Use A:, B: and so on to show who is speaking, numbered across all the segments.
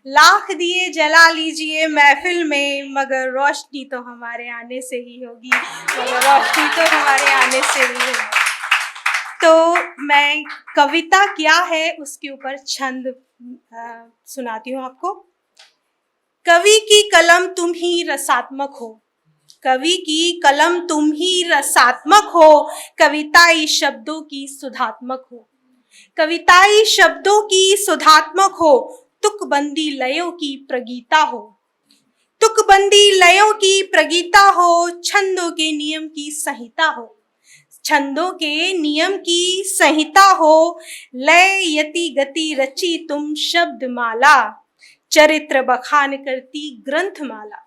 A: लाख दिए जला लीजिए महफिल में, मगर रोशनी तो हमारे आने से ही होगी, मगर रोशनी तो हमारे आने से ही होगी। तो मैं कविता क्या है उसके ऊपर छंद सुनाती हूँ आपको। कवि की कलम तुम ही रसात्मक हो, कवि की कलम तुम ही रसात्मक हो, कविताई शब्दों की सुधात्मक हो, कविताई शब्दों की सुधात्मक हो, तुकबंदी लयों की प्रगीता हो, तुकबंदी लयों की प्रगीता हो, छंदों के नियम की संहिता हो, छंदों के नियम की संहिता हो, लय यति गति रची तुम शब्द माला, चरित्र बखान करती ग्रंथमाला,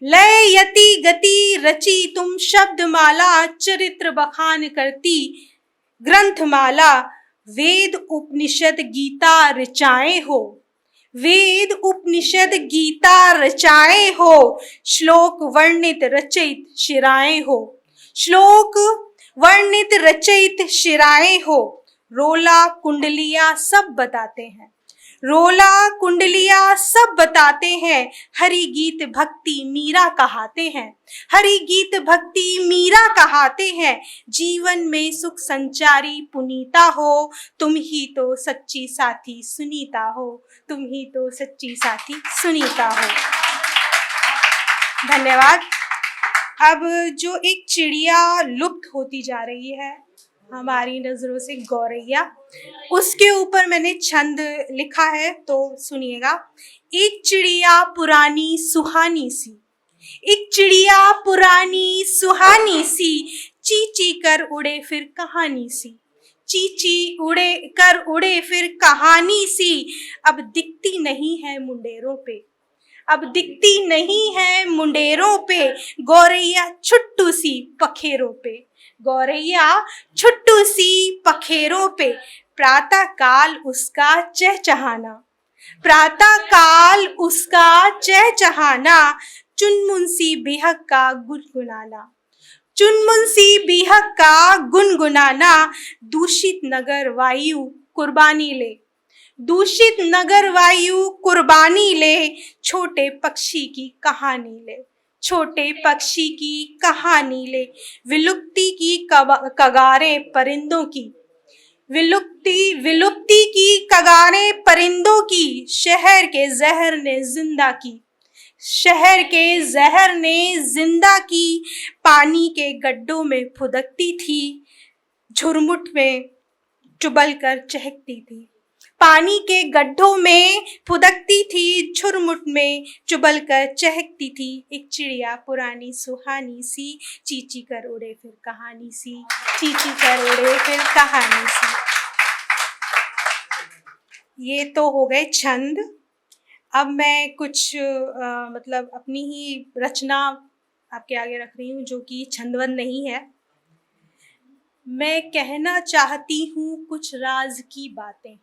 A: लय यति गति रची तुम शब्द माला, चरित्र बखान करती ग्रंथमाला, वेद उपनिषद गीता ऋचाएं हो, वेद उपनिषद गीता रचाए हो, श्लोक वर्णित रचित शिराएं हो, श्लोक वर्णित रचित शिराएं हो, रोला कुंडलिया सब बताते हैं, रोला कुंडलिया सब बताते हैं, हरि गीत भक्ति मीरा कहाते हैं, हरि गीत भक्ति मीरा कहाते हैं, जीवन में सुख संचारी पुनीता हो, तुम ही तो सच्ची साथी सुनीता हो, तुम ही तो सच्ची साथी सुनीता हो। धन्यवाद। अब जो एक चिड़िया लुप्त होती जा रही है हमारी नजरों से, गौरैया, उसके ऊपर मैंने छंद लिखा है, तो सुनिएगा। एक चिड़िया पुरानी सुहानी सी, एक चिड़िया पुरानी सुहानी सी, ची ची कर उड़े फिर कहानी सी, ची ची उड़े कर उड़े फिर कहानी सी, अब दिखती नहीं है मुंडेरों पे, अब दिखती नहीं है मुंडेरों पे, गौरैया छुट्टू सी पखेरों पे, गौरैया छुट्टू सी पखेरों पे, प्रातः काल उसका चहचहाना, प्रातः काल उसका चहचहाना, चुनमुनसी बेहक का गुनगुनाना, चुनमुनसी बेहक का गुनगुनाना, दूषित नगर वायु कुर्बानी ले, दूषित नगर वायु कुर्बानी ले, छोटे पक्षी की कहानी ले, छोटे पक्षी की कहानी ले, विलुप्ति की कगारे परिंदों की, विलुप्ति की कगारे परिंदों की, शहर के जहर ने जिंदा की, शहर के जहर ने जिंदा की, पानी के गड्ढों में फुदकती थी, झुरमुट में चुभल कर चहकती थी, पानी के गड्ढों में फुदकती थी, झुरमुट में चुभल कर चहकती थी, एक चिड़िया पुरानी सुहानी सी, चीची कर उड़े फिर कहानी सी, चीची कर उड़े फिर कहानी सी। ये तो हो गए छंद। अब मैं कुछ मतलब अपनी ही रचना आपके आगे रख रही हूँ, जो कि छंदबद्ध नहीं है। मैं कहना चाहती हूँ कुछ राज की बातें,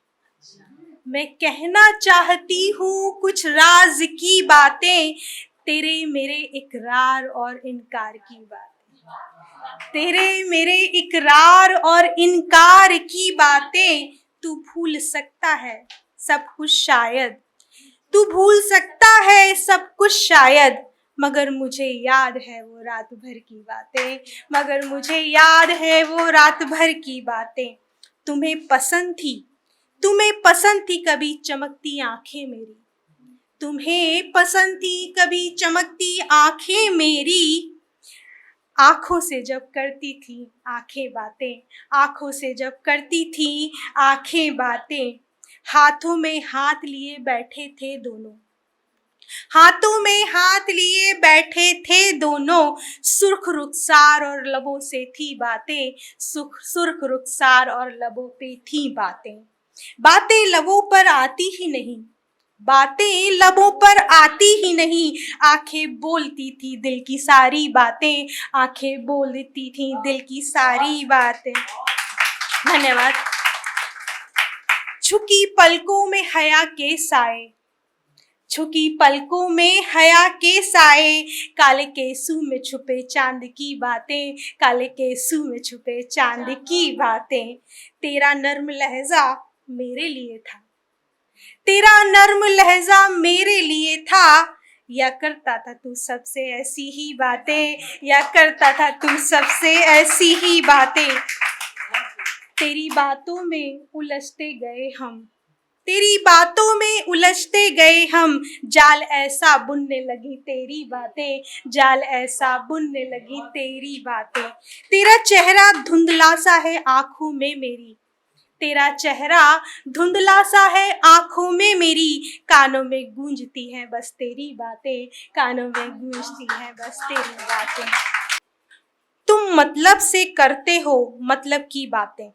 A: मैं कहना चाहती हूँ कुछ राज की बातें, तेरे मेरे इकरार और इनकार की बातें, तेरे मेरे इकरार और इनकार की बातें, तू भूल सकता है सब कुछ शायद, तू भूल सकता है सब कुछ शायद, मगर मुझे याद है वो रात भर की बातें, मगर मुझे याद है वो रात भर की बातें, तुम्हें पसंद थी, तुम्हें पसंद थी कभी चमकती आंखें मेरी, तुम्हें पसंद थी कभी चमकती आंखें मेरी, आंखों से जब करती थी आंखें बातें, आंखों से जब करती थी आंखें बातें, हाथों में हाथ लिए बैठे थे दोनों, हाथों में हाथ लिए बैठे थे दोनों, सुर्ख रुखसार और लबों से थी बातें, सुर्ख रुखसार और लबों पे थी बातें, बातें लबों पर आती ही नहीं, बातें लबों पर आती ही नहीं, आंखें बोलती थी दिल की सारी बातें, आंखें बोलती थी दिल की सारी बातें। धन्यवाद। झुकी पलकों में हया के साए, झुकी पलकों में हया के साए, काले केसू में छुपे चांद की बातें, काले केसू में छुपे चांद की बातें, तेरा नर्म लहजा मेरे लिए था, तेरा नर्म लहजा मेरे लिए था, या करता था तू सबसे ऐसी ही बातें, या करता था तू सबसे ऐसी ही बातें। तेरी बातों में उलझते गए हम, तेरी बातों में उलझते गए हम, जाल ऐसा बुनने लगी तेरी बातें, जाल ऐसा बुनने लगी तेरी बातें। तेरा चेहरा धुंधला सा है आंखों में मेरी, तेरा चेहरा धुंधला सा है आंखों में मेरी, कानों में गूंजती हैं बस तेरी बातें, कानों में गूंजती हैं बस तेरी बातें। तुम मतलब से करते हो मतलब की बातें,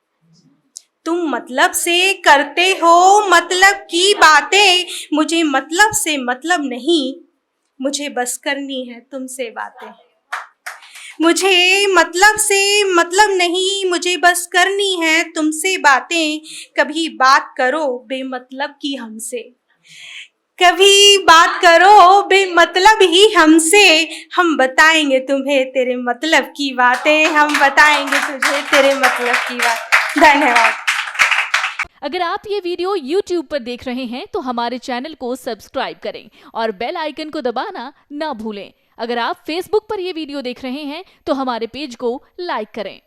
A: तुम मतलब से करते हो मतलब की बातें, मुझे मतलब से मतलब नहीं, मुझे बस करनी है तुमसे बातें। मुझे मतलब से मतलब नहीं, मुझे बस करनी है तुमसे बातें। कभी बात करो बेमतलब की हमसे, कभी बात करो बेमतलब ही हमसे, हम बताएंगे तुम्हें तेरे मतलब की बातें, हम बताएंगे तुझे तेरे मतलब की बात। धन्यवाद।
B: अगर आप ये वीडियो YouTube पर देख रहे हैं तो हमारे चैनल को सब्सक्राइब करें और बेल आइकन को दबाना ना भूलें। अगर आप Facebook पर ये वीडियो देख रहे हैं तो हमारे पेज को लाइक करें।